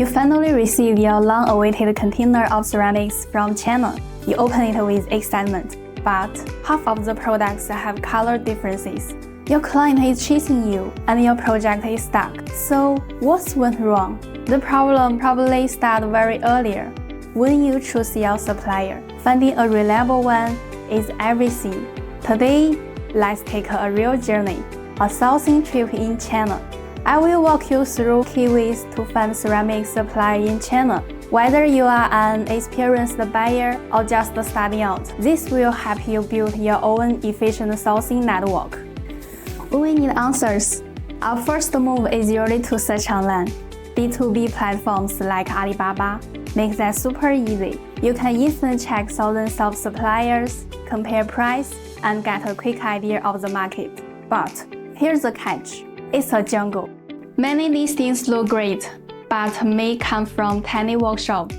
You finally receive your long-awaited container of ceramics from China. You open it with excitement, but half of the products have color differences. Your client is chasing you, and your project is stuck. So, what went wrong? The problem probably started very earlier. When you choose your supplier, finding a reliable one is everything. Today, let's take a real journey, a sourcing trip in China. I will walk you through key ways to find ceramic supply in China. Whether you are an experienced buyer or just starting out, this will help you build your own efficient sourcing network. When we need answers, our first move is usually to search online. B2B platforms like Alibaba make that super easy. You can instantly check thousands of suppliers, compare price, and get a quick idea of the market. But here's the catch. It's a jungle. Many listings look great, but may come from tiny workshops.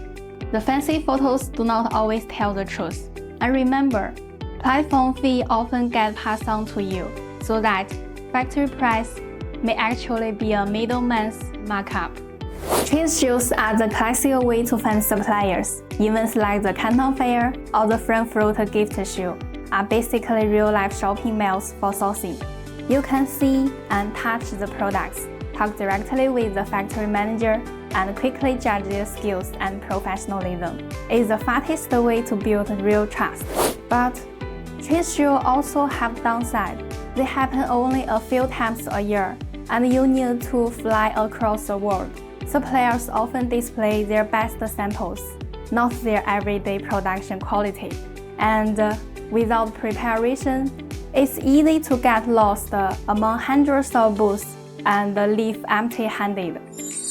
The fancy photos do not always tell the truth. And remember, platform fee often get passed on to you, so that factory price may actually be a middleman's markup. Trade shows are the classic way to find suppliers. Events like the Canton Fair or the Frankfurt Gift Show are basically real-life shopping malls for sourcing. You can see and touch the products, talk directly with the factory manager, and quickly judge their skills and professionalism. It's the fastest way to build real trust. But trade shows also have downside. They happen only a few times a year, and you need to fly across the world. Suppliers often display their best samples, not their everyday production quality. And without preparation, it's easy to get lost among hundreds of booths and leave empty-handed.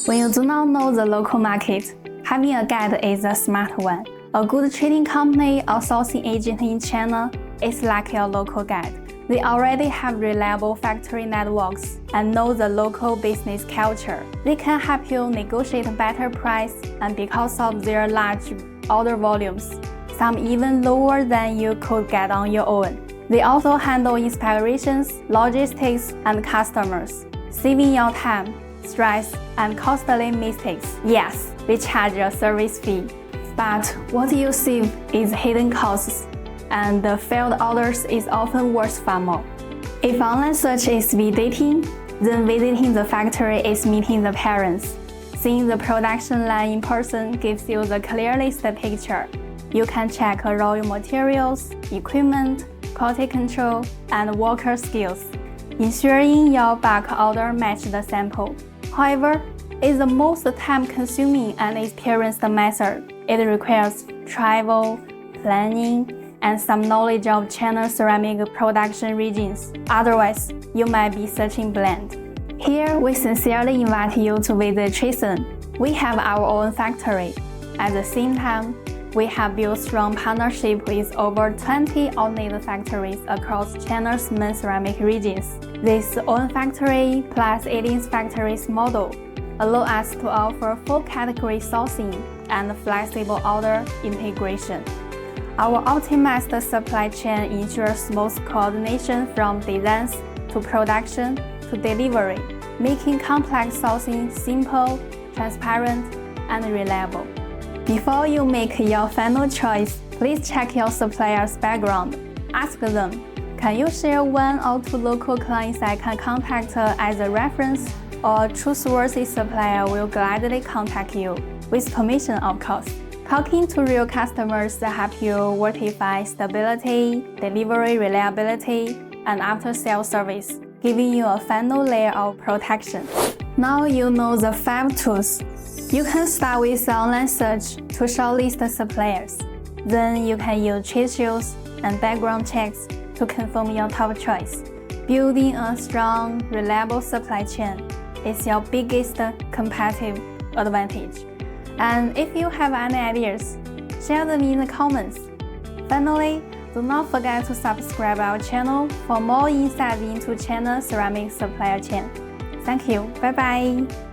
When you do not know the local market, having a guide is a smart one. A good trading company or sourcing agent in China is like your local guide. They already have reliable factory networks and know the local business culture. They can help you negotiate a better price, and because of their large order volumes, some even lower than you could get on your own. They also handle inspections, logistics, and customers, saving your time, stress, and costly mistakes. Yes, they charge a service fee. But what you save is hidden costs, and the failed orders is often worth far more. If online search is speed dating, then visiting the factory is meeting the parents. Seeing the production line in person gives you the clearest picture. You can check raw materials, equipment, quality control, and worker skills, ensuring your bulk order matches the sample. However, it's the most time-consuming and experienced method. It requires travel, planning, and some knowledge of China's ceramic production regions. Otherwise, you might be searching blind. Here, we sincerely invite you to visit Tresun. We have our own factory. At the same time, we have built strong partnership with over 20 outlet factories across China's main ceramic regions. This own factory plus 18 factories model allow us to offer full category sourcing and flexible order integration. Our optimized supply chain ensures smooth coordination from designs to production to delivery, making complex sourcing simple, transparent, and reliable. Before you make your final choice, please check your supplier's background. Ask them, can you share one or two local clients I can contact as a reference, or a trustworthy supplier will gladly contact you, with permission of course. Talking to real customers help you verify stability, delivery reliability, and after-sales service, giving you a final layer of protection. Now you know the 5 tools. You can start with online search to shortlist suppliers. Then you can use trade shows and background checks to confirm your top choice. Building a strong, reliable supply chain is your biggest competitive advantage. And if you have any ideas, share them in the comments. Finally, do not forget to subscribe our channel for more insights into China's ceramic supply chain. Thank you. Bye bye.